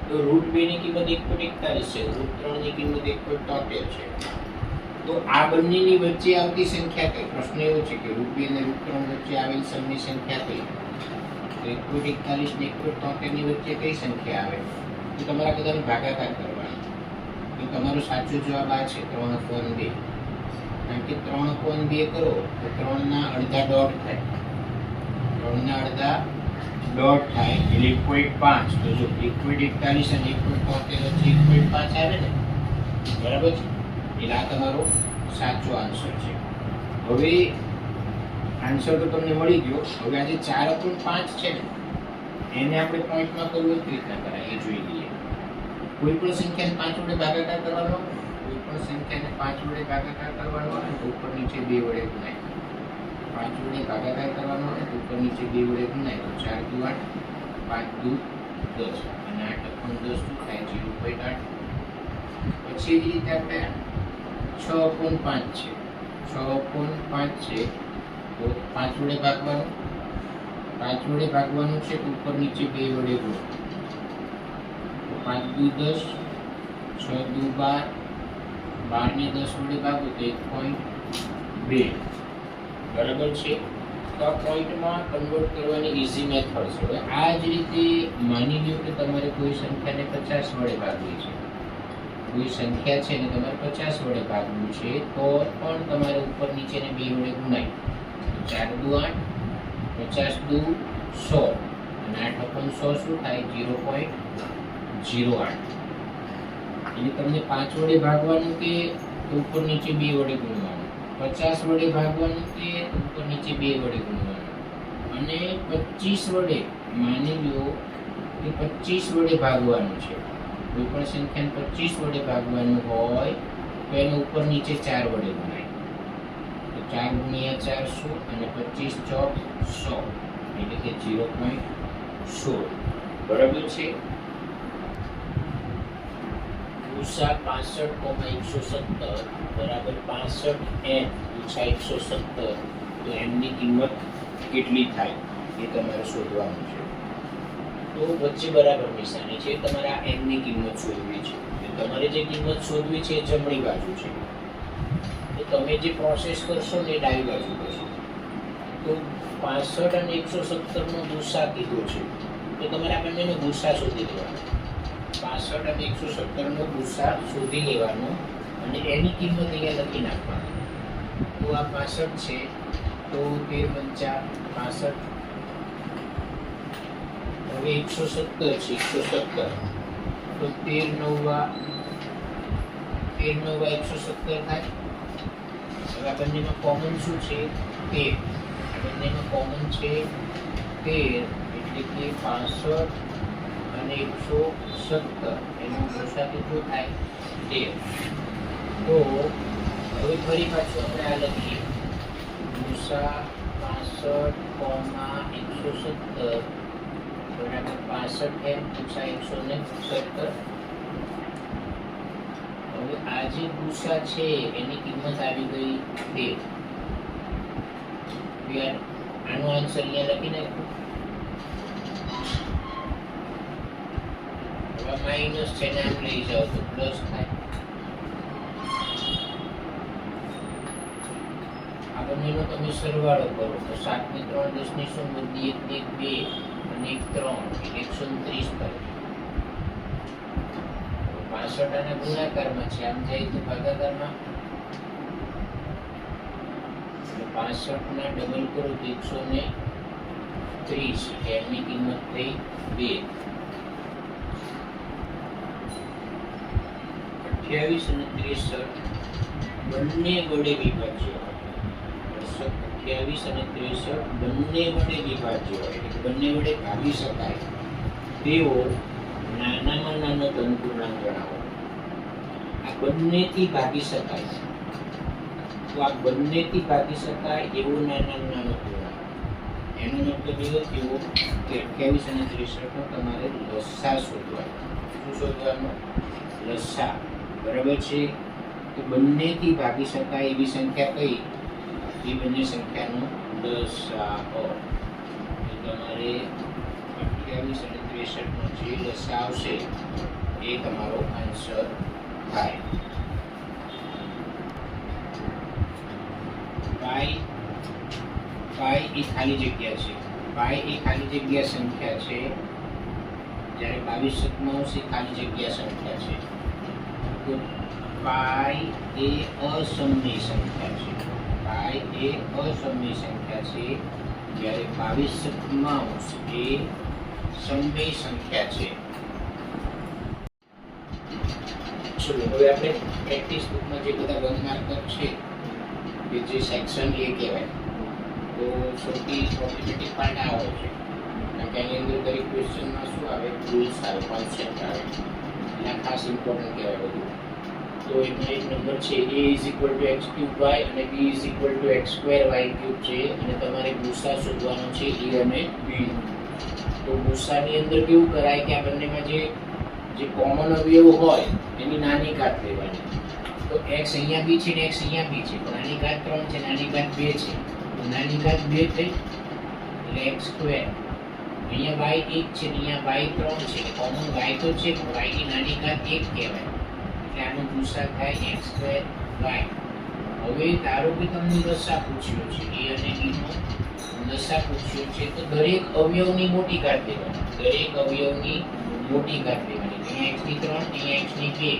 તો રૂટ 2 ની કિંમત 1.41 છે, રૂટ 3 ની કિંમત 1.73 છે. તો આ બંનેની વચ્ચે આવતી સંખ્યા કઈ? પ્રશ્ન એવો છે કે રૂટ 2 અને રૂટ 3 વચ્ચે આવેલ સમની સંખ્યા કઈ? તો 1.41 ને 1.73 ની વચ્ચે કઈ સંખ્યા આવે? તો તમારા બધાને ભાગાકાર કરવાનો. તો તમારો સાચો જવાબ આ છે 3/2. કારણ કે 3/2 કરો તો 3 ના અડધા દોઢ થાય, 3 ના અડધા દોઢ થાય એટલે 1.5. તો જો 1.41 અને 1.73 વચ્ચે 1.5 આવે ને, બરાબર છે, એટલે આ તમારો સાચો આન્સર છે. હવે આન્સર તો તમને મળી ગયો. હવે આ જે 4/5 છે ને એને આપણે પોઈન્ટમાં કરવું કેવી રીતના કરાય એ જોઈ લઈએ. કોઈ પણ સંખ્યાને 5 વડે ભાગાકાર કરવાનો, કોઈ પણ સંખ્યાને 5 વડે ભાગાકાર કરવાનો અને ઉપર નીચે 2 વડે ગુણાય. 5 વડે ભાગાકાર કરવાનો અને ઉપર નીચે 2 વડે ગુણાય તો 4 દુ 8, 5 દુ 10 અને 8 10 શું થાય 0.8. પછી એવી રીતે આપણે 6/5 છે, 6/5 છે તો 5 વડે ભાગવાનું, 5 વડે ભાગવાનું છે તો ઉપર નીચે 2 વડે ગુણો. 5 દુ 10, 6 દુ 12, 12 ને 10 વડે ભાગો તો 1.2. બરાબર છે. તો આ પોઈન્ટમાં કન્વર્ટ કરવાની ઈઝી મેથડ છે. હવે આ જ રીતે માની લો કે તમારે કોઈ સંખ્યાને 50 વડે ભાગવી છે, કોઈ સંખ્યા છે ને તમારે 50 વડે ભાગવું છે તો પણ તમારે ઉપર નીચેને 2 વડે ગુણાય. 4 દુ 8, 50 દુ 100 અને 8/100 શું થાય 0.08. એટલે તમને 5 વડે ભાગવાનું કે ઉપર નીચે 2 વડે ગુણવાનું, 50 વડે ભાગવાનું કે ઉપર નીચે 2 વડે ગુણવાનું, અને 25 વડે માની લો કે 25 વડે ભાગવાનું છે. કોઈ પણ સંખ્યાને 25 વડે ભાગવાનું હોય તો એને ઉપર નીચે 4 વડે ગુણાય. તો 4 ગુણ્યા 4 100 અને 25 ચોક 100 એટલે કે 0.16. બરાબર છે. ગુસા 65,170 બરાબર 65n ઓછા 170. તો n ની કિંમત કેટલી થાય એ તમારે શોધવાનું છે. તો વચ્ચે બરાબર નિશાની છે, તમારે આ n ની કિંમત શોધવી છે. તમારે જે કિંમત શોધવી છે એ જમણી બાજુ છે. તો તમે જે પ્રોસેસ કરશો ને એ ડાબી બાજુ કરશો. તો 65 અને 170 નો ગુસા કીધો છે તો તમારે આ બંનેનો ગુસા શોધી લેવાનો. 65 અને 170 નો ગુસા શોધી લેવાનો અને એની કિંમત અહીંયા લખી નાખવાની. તો આ 65 છે તો 13 × 65. હવે 170 છે, 170 તો 13 × 9 170 થાય. હવે આ બંનેમાં કોમન શું છે 13, આ બંનેમાં કોમન છે 13 એટલે કે 65 અને 170 એનો ગુસા કેટલો થાય 13. તો હવે ફરી પાછું આપણે આ લખીએ ગુસા 65,170 બરાબર 65n ઓછા 170. હવે આ જે ગુસા છે એની કિંમત આવી ગઈ 13. આનો આન્સર અહીંયા લખી નાખ્યો. હવે માઇનસ છે ને આમ લઈ જાઓ તો પ્લસ થાય. આ બંનેનો તમે સરવાળો કરો તો 7 ને 3 10 ની શું બધી 1 2 અને 1 3 130 થાય. 65 આના ગુણાકારમાં છે, આમ જાય તો ભાગાકારમાં. 65 ના ડબલ કરો તો 130 એની કિંમત થઈ 2. 28 અને 63 બંને વડે વિભાજ્ય હોય. 28 અને 63 બંને વડે વિભાજ્ય હોય એટલે બંને વડે ભાગી શકાય તેવો નાનામાં નાનો ધન પૂર્ણાંક ગણાવો. આ બંનેથી ભાગી શકાય, તો આ બંનેથી ભાગી શકાય એવો નાનામાં નાનો પૂર્ણાંક. એનો મતલબ એવો થયો કે 28 અને 63 નો તમારે લસા શોધવાનો. શું શોધવાનો? લસા. બરાબર છે. તો બંનેથી ભાગી શકાય એવી સંખ્યા કઈ? એ બંને સંખ્યાનો લસા. તમારે 28 અને 63 નો જે લસા આવશે એ તમારો આન્સર થાય. પાઈ એ ખાલી જગ્યા છે. પાઈ એ ખાલી જગ્યા સંખ્યા છે, જ્યારે 22 એ ખાલી જગ્યા સંખ્યા છે. તો પાઈ એ અસમય સંખ્યા છે. પાઈ એ અસમય સંખ્યા છે, જ્યારે 22 એ સમય સંખ્યા છે. ચલો હવે આપણે પ્રેક્ટિસ બુકમાં જે બધા 1 માર્કર છે કે જે સેક્શન એ કહેવાય, તો સૌથી પ્રોબ્લેમેટિક પાર્ટ આ હોય છે, કારણ કે એની અંદર દરેક ક્વેશ્ચનમાં શું આવે, રૂલ્સ આવે, કોન્સેપ્ટ આવે, એટલે ખાસ ઇમ્પોર્ટન્ટ કહેવાય બધું. તો એમાં એક નંબર છે a = x³ y અને b = x²y³ છે, અને તમારે ગુસા શોધવાનો છે a અને b. તો ગુસાની અંદર કેવું કરાય કે આ બંનેમાં જે કોમન અવયવ હોય એની નાની ઘાત લેવાની. તો x અહીંયા બી છે ને x અહીંયા બી છે, પણ આની ઘાત 3 છે, નાની ઘાત 2 છે. તો નાની ઘાત 2 થઈ એટલે x². અહીંયા y 1 છે ને અહીંયા y 3 છે, કોમન y તો છે પણ y ની નાની ઘાત 1 કહેવાય, એટલે આનો ગુસા થાય x²y. હવે ધારો કે તમને લસા પૂછ્યો છે, a અને b નો લસા પૂછ્યો છે, તો દરેક અવયવની મોટી ઘાત લેવાની. દરેક અવયવની મોટી ઘાત લેવાની. અહીંયા x ની 3, અહીંયા x ની 2,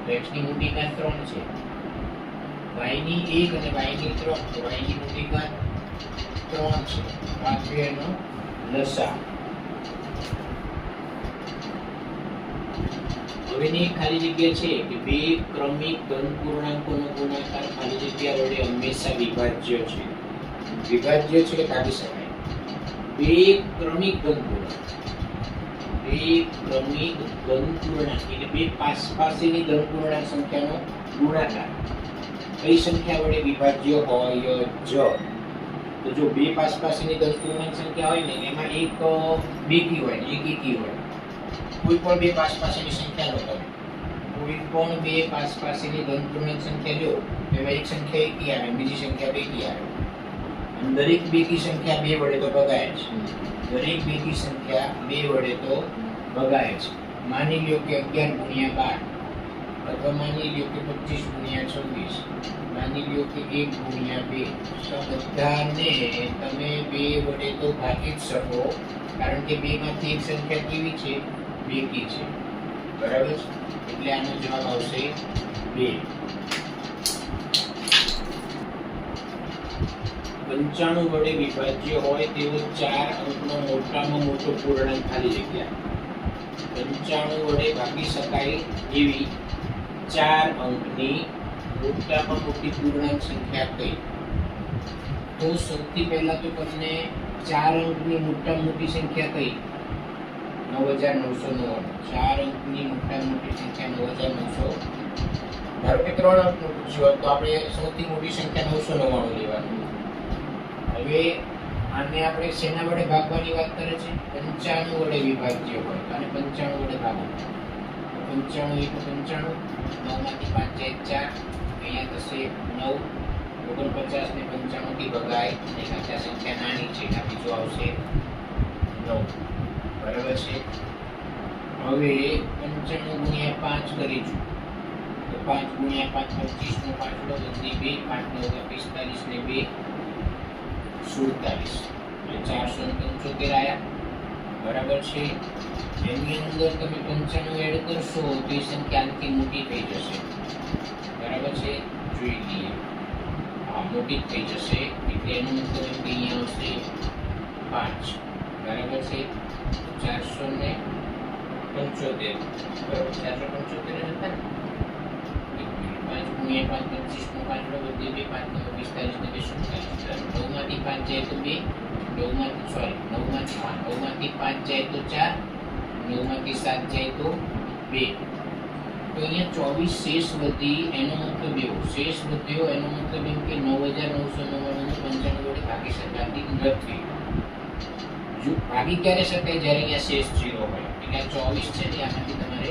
તો x ની મોટી ઘાત 3 છે, y ની 1 અને y ની 3, તો y ની મોટી ઘાત 3 છે. આ છે એનો લસા. હવેની ખાલી જગ્યા છે કે બે ક્રમિક ધન પૂર્ણાંકોનો ગુણાકાર ખાલી જગ્યા વડે હંમેશા વિભાજ્ય છે. વિભાજ્ય છે કે કાઢી શકાય. બે ક્રમિક ધન પૂર્ણાંક, બે ક્રમિક ધન પૂર્ણાંક એટલે બે પાસપાસની ધન પૂર્ણાંક સંખ્યાનો ગુણાકાર કઈ સંખ્યા વડે વિભાજ્ય હોય જ? તો જો બે પાસપાસની ધન પૂર્ણાંક સંખ્યા હોય ને એમાં એક બેકી હોય ને એક એકી હોય. કોઈ પણ બે પાસપાસની સંખ્યા લો તમે, કોઈ પણ બે પાસપાસની ધન પૂર્ણાંક સંખ્યા લો, એમાં એક સંખ્યા એકી આવે, બીજી સંખ્યા બેકી આવે. અને દરેક બેકી સંખ્યા 2 વડે તો ભગાય છે. દરેક બેકી સંખ્યા 2 વડે તો ભગાય છે. માની લ્યો કે 11 × 12, અથવા માની લ્યો કે 25 × 26, માની લ્યો કે 1 × 2. તો બધાને તમે 2 વડે તો ભાગી જ શકો, કારણ કે 2 માંથી એક સંખ્યા કેવી છે? બેકી છે. બરાબર છે? એટલે આનો જવાબ આવશે 2. 95 વડે વિભાજ્ય હોય તેવો 4 અંકનો મોટામાં મોટો પૂર્ણાંક ખાલી જગ્યા. 95 વડે ભાગી શકાય એવી 4 અંકની મોટામાં મોટી પૂર્ણાંક સંખ્યા કઈ? તો સૌથી પહેલા તો તમને 4 અંકની મોટામાં મોટી સંખ્યા કઈ? 9999. 4 અંકની મોટામાં મોટી સંખ્યા 9900. ધારો કે 3 અંકનું પૂછ્યું તો આપણે સૌથી મોટી સંખ્યા 999 લેવાની. હવે આને આપણે શેના વડે ભાગવાની વાત કરે છે? 95 વડે વિભાજ્ય હોય, અને 95 વડે ભાગો. 95 × 95, 9 માંથી 5 જાય 4, અહીંયા થશે 9. 49 ને 95 થી ભગાય, અને સાચા સંખ્યા નાની છે એટલે બીજો આવશે 9. બરાબર છે? હવે 95 × 5 કરીશું, તો 5 × 5 25 નો પાંચડો બદલી 2, 5 × 9 45 ને 2 47, એટલે 475 આયા. બરાબર છે? એની અંદર તમે 95 એડ કરશો તો એ સંખ્યા આનાથી મોટી થઈ જશે. બરાબર છે? જોઈ લઈએ. આ મોટી થઈ જશે એટલે એનો મતલબ એમ કે અહીંયા આવશે 5. બરાબર છે? 475. બરાબર? 475 હતા ને? 5 × 5 25 નો પાંચડો બદલી 2, 5 × 9 45 ને 2 47. 9 માંથી 5 જાય તો 2, 9 માંથી 5 જાય તો 4, 9 માંથી 7 જાય તો 2. તો અહીંયા 24 શેષ વધી, એનો મતલબ એવો, શેષ વધ્યો એનો મતલબ એમ કે 9999 નો 95 વડે ભાગી શકાતી નથી. જો ભાગી ક્યારે શકાય? જ્યારે અહીંયા શેષ 0 હોય. એટલે 24 છે ને આમાંથી તમારે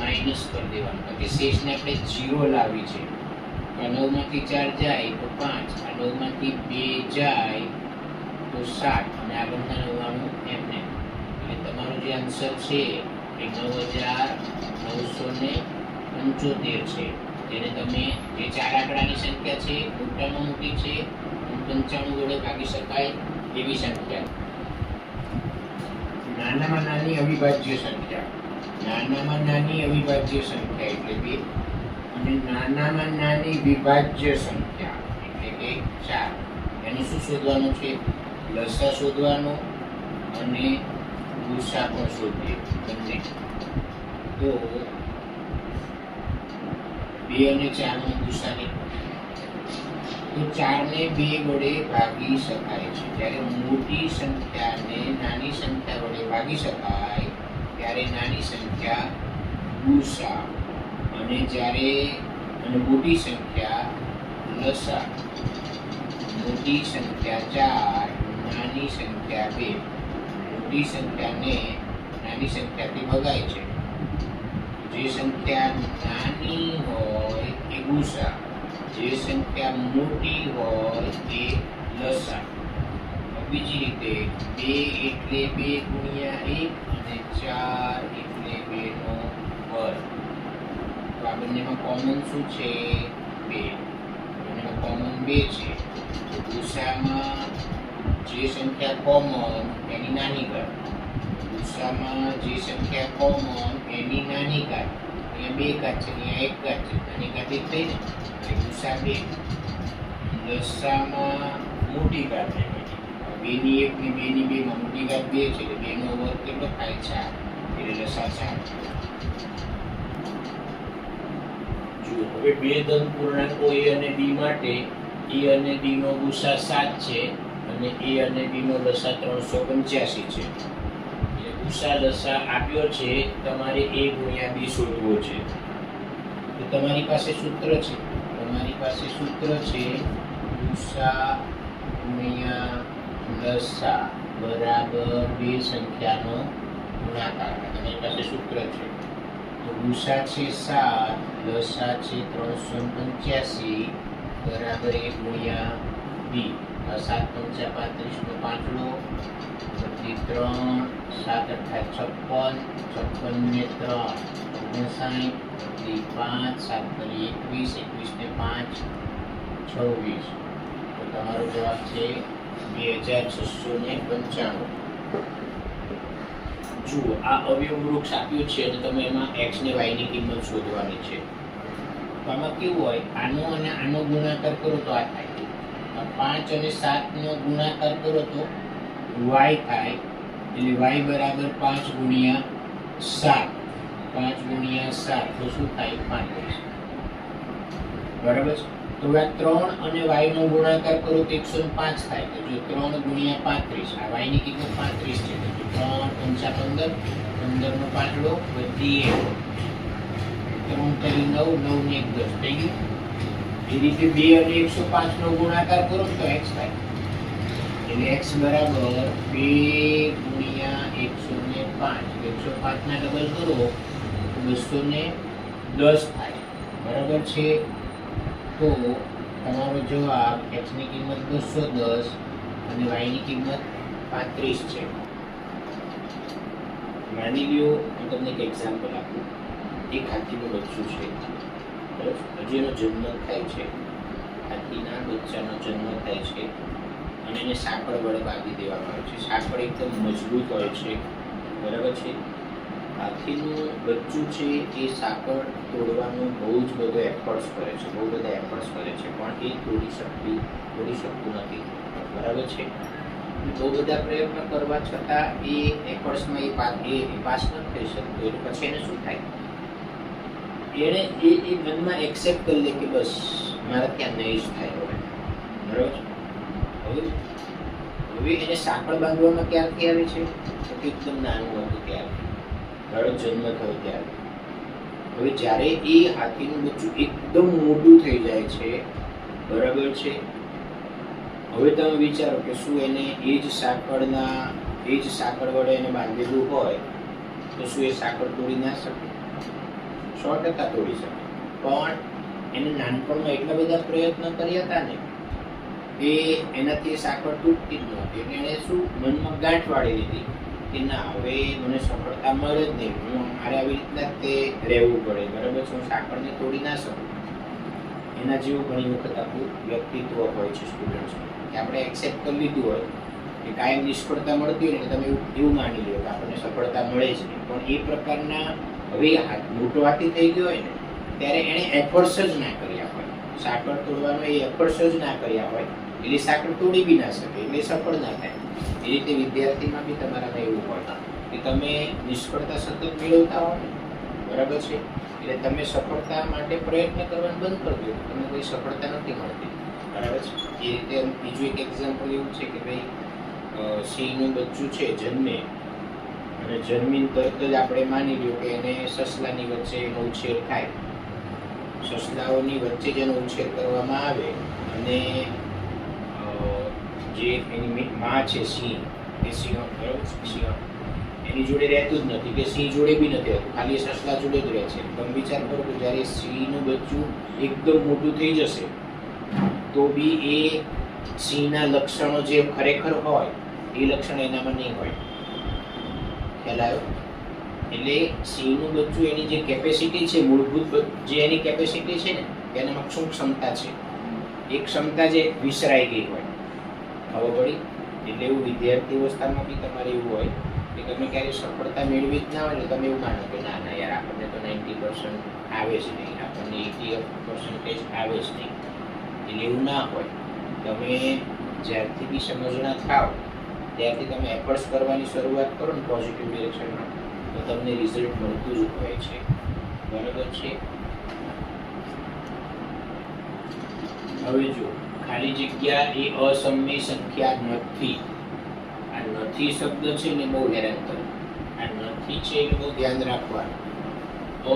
માઇનસ કરી દેવાનું, કારણ કે શેષને આપણે 0 લાવી છે. 9 માંથી 4 જાય તો 5, આ 9 માંથી 2 જાય તો 7, અને આ બધા 99 એમને. એટલે તમારો જે આન્સર છે એ 9975 છે. તેને તમે જે ચાર આંકડાની સંખ્યા છે મોટામાં મોટી છે 95 વડે ભાગી શકાય એવી સંખ્યા. નાનામાં નાની અવિભાજ્ય સંખ્યા, નાનામાં નાની અવિભાજ્ય સંખ્યા એટલે 2 અને નાનામાં નાની વિભાજ્ય સંખ્યા એટલે કે 4. એનું શું શોધવાનું છે? લસા શોધવાનો અને ગુસા પણ શોધીએ બંને. તો 2 અને 4 નો ગુસા ને તો 4 ને 2 વડે ભાગી શકાય છે. જ્યારે મોટી સંખ્યાને નાની સંખ્યા વડે ભાગી શકાય ત્યારે નાની સંખ્યા ગુસા અને જ્યારે મોટી સંખ્યા લસા. મોટી સંખ્યા 4, નાની સંખ્યા 2. મોટી સંખ્યાને નાની સંખ્યાથી ભગાય છે. જે સંખ્યા નાની હોય એ ગુસા, જે સંખ્યા મોટી હોય એ લસા. બીજી રીતે 2 એટલે 2 ગુણ્યા 1 અને 4 એટલે 2 નો વર્ગ. તો આ બંનેમાં કોમન શું છે? 2. બંનેમાં કોમન 2 છે. તો ગુસામાં જે સંખ્યા કોમન એની નાની ઘાત, ગુસામાં જે સંખ્યા કોમન એની નાની ઘાત. અહીંયા 2 ઘાત છે, અહીંયા 1 ઘાત છે, નાની ઘાત 1 થઈ ને એટલે ગુસા 2. લસામાં મોટી ઘાત છે, 2 ની 1 ની 2 ની 2 માં મોટી ઘાત 2 છે એટલે 2 નો વર્ગ કેટલો થાય? 4. એટલે લસા 4. જુઓ હવે 2 ધન પૂર્ણાંકો a અને b માટે a અને b નો ગુસા 7 છે અને a અને b નો લસા 385 છે. એટલે ગુસા લસા આપ્યો છે, તમારે a ગુણ્યા b શોધવો છે. તો તમારી પાસે સૂત્ર છે, ગુસા ગુણ્યા લસા બરાબર 2 સંખ્યાનો ગુણાકાર. તમારી પાસે સૂત્ર છે. તો ગુસા છે 7, લસા છે 385 બરાબર 1 ગુણ્યા b. 7 × 5 = 35 નો પાંચડો વધી 3, 7 × 8 = 56, 56 ને 3 59 વધી 5, 7 × 21, 21 ને 5 26. તો તમારો જવાબ છે 2695. જુઓ આ અવયવ વૃક્ષ આપ્યું છે અને તમે એમાં x ને y ની કિંમત શોધવાની છે. તો આમાં કેવું હોય, આનો અને આનો ગુણાકાર કરો તો આ થાય. 5 અને 7 નો ગુણાકાર કરો તો y થાય. એટલે y બરાબર 5 ગુણ્યા 7. 5 ગુણ્યા 7 તો શું થાય? 35. બરાબર છે. તો આ 3 અને y નો ગુણાકાર કરો તો 105 થાય. તો જો 3 ગુણ્યા 35, આ y ની કિંમત 35 છે. તો 3 × 5 = 15, 15 નો પાંચડો વધી 1, 3 × 9, 9 ને 1 10 થઈ ગયું. એ રીતે 2 અને 105 નો ગુણાકાર કરો તો x થાય. એટલે x બરાબર 2 ગુણ્યા 105. 105 ના ડબલ કરો તો 210 થાય. બરાબર છે. તો તમારો જવાબ x ની કિંમત 210 અને y ની કિંમત 35 છે. માની લ્યો હું તમને એક એક્ઝામ્પલ આપું. એક હાથીનું બચ્ચું છે, હજી એનો જન્મ થાય છે. હાથીના બચ્ચાનો જન્મ થાય છે અને એને સાંકળ વડે બાંધી દેવામાં આવે છે. સાંકળ એકદમ મજબૂત હોય છે. બરાબર છે. હાથીનું બચ્ચું છે એ સાંકળ તોડવાનું બહુ જ બધો એફર્ટ્સ કરે છે, પણ એ તોડી શકતું નથી. બરાબર છે. બહુ બધા પ્રયત્ન કરવા છતાં એ એફર્ટ્સમાં એ પાસ ન થઈ શકતો. એટલે પછી એને શું થાય? એને એ મનમાં એક્સેપ્ટ કરી લે કે બસ મારે ત્યાં નહીં જ થાય હવે. બરાબર છે. હવે એને સાંકળ બાંધવામાં ક્યારથી આવે છે? તો એકદમ નાનું હતું ત્યારે, બરાબર, જન્મ થયો ત્યારે. હવે જ્યારે એ હાથીનું બચ્ચું એકદમ મોટું થઈ જાય છે, બરાબર છે, હવે તમે વિચારો કે શું એને એ જ સાંકળ વડે એને બાંધેલું હોય તો શું એ સાંકળ તોડી ના શકે? 100% તોડી શકે. પણ એને નાનપણમાં એટલા બધા પ્રયત્ન કર્યા હતા ને એ એનાથી સાંકળ તૂટતી જ નહોતી. એટલે એને શું મનમાં ગાંઠ વાળી દીધી કે ના હવે મને સફળતા મળે જ નહીં, હું મારે આવી રીતના જ તે રહેવું પડે, બરાબર છે, હું સાંકળને તોડી ના શકું. એના જેવું ઘણી વખત આપણું વ્યક્તિત્વ હોય છે સ્ટુડન્ટ્સનું, કે આપણે એક્સેપ્ટ કરી લીધું હોય કે કાયમ નિષ્ફળતા મળતી હોય ને તમે એવું માની લો કે આપણને સફળતા મળે જ નહીં. પણ એ પ્રકારના હવે મોટો હાથી થઈ ગયો હોય ને ત્યારે એણે એફર્ટ્સ જ ના કર્યા હોય, સાંકળ તોડવાનો એ એફર્ટ્સ જ ના કર્યા હોય, એટલે સાંકળ તોડી બી ના શકે, એટલે સફળ ના થાય. એ રીતે વિદ્યાર્થીમાં બી તમારામાં એવું હોય કે તમે નિષ્ફળતા સતત મેળવતા હો ને, બરાબર છે, એટલે તમે સફળતા માટે પ્રયત્ન કરવાનું બંધ કરી દો, તમને કોઈ સફળતા નથી મળતી, બરાબર છે. એ રીતે બીજું એક એક્ઝામ્પલ એવું છે કે ભાઈ સિંહનું બચ્ચું છે જન્મે અને જન્મીને તરત જ આપણે માની લ્યો કે એને સસલાની વચ્ચે એનો ઉછેર થાય, સસલાઓની વચ્ચે જેનો ઉછેર કરવામાં આવે અને જે એની માં છે સિંહ, એ સિંહ, બરાબર છે, સિંહ એની જોડે રહેતું જ નથી કે સિંહ જોડે બી નથી રહેતું, ખાલી સસલા જોડે જ રહે છે. તમે વિચાર કરો કે જ્યારે સિંહનું બચ્ચું એકદમ મોટું થઈ જશે તો બી એ સિંહના લક્ષણો જે ખરેખર હોય એ લક્ષણ એનામાં નહીં હોય, ખ્યાલ આવ્યો? એટલે સિંહનું બચ્ચું એની જે કેપેસિટી છે, મૂળભૂત જે એની કેપેસિટી છે ને એનામાં શું ક્ષમતા છે, એ ક્ષમતા જે વિસરાઈ ગઈ હોય, ખબર પડી? એટલે એવું વિદ્યાર્થી અવસ્થામાં બી તમારે એવું હોય કે તમે ક્યારેય સફળતા મેળવી જ ના હોય ને તમે એવું માનો કે ના ના યાર આપણને તો 90% આવે જ નહીં, આપણને 80% આવે જ નહીં, એટલે એવું ના હોય. તમે જ્યારથી બી સમજણા થાવ ત્યારથી તમે એફર્ટ્સ કરવાની શરૂઆત કરો ને પોઝિટિવ ડિરેક્શનમાં તો તમને રિઝલ્ટ મળતું જ હોય છે, બરાબર છે. હવે જો ખાલી જગ્યા એ અસમય સંખ્યા નથી, આ નથી શબ્દ છે ને બહુ હેરાન કરે, આ નથી છે એટલે બહુ ધ્યાન રાખવાનું,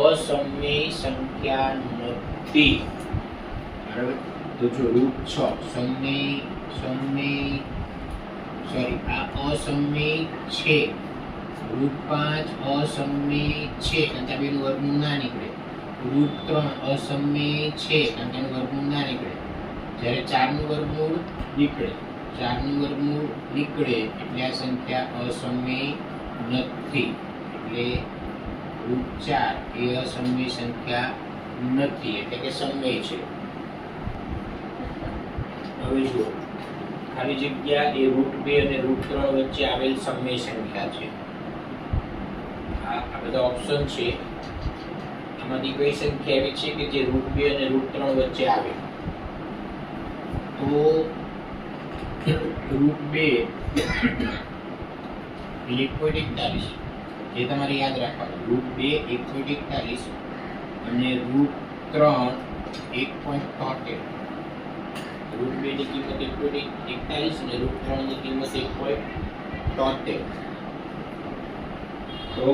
અસમય સંખ્યા નથી, બરાબર. તો જો √6 આ અસમય છે, √5 અસમય છે કારણ કે બેનું વર્ગમૂળ ના નીકળે, √3 અસમય છે કારણ કે એનું વર્ગમૂળ ના નીકળે, જ્યારે 4નું વર્ગમૂળ નીકળે, 4નું વર્ગમૂળ નીકળે એટલે આ સંખ્યા અસમય નથી, એટલે √4 એ અસમય સંખ્યા નથી, એટલે કે સમય છે. હવે જુઓ ખાલી જગ્યા એ √2 અને √3 વચ્ચે આવેલ સમય સંખ્યા છે. આ બધા ઓપ્શન છે, આમાંથી કઈ સંખ્યા એવી છે કે જે √2 અને √3 વચ્ચે આવે? તો √2 1.41 એ તમારે યાદ રાખવાનું, √2 1.41 અને √3 1.73. √2 ની કિંમત 1.41 અને √3 ની કિંમત 1.73. તો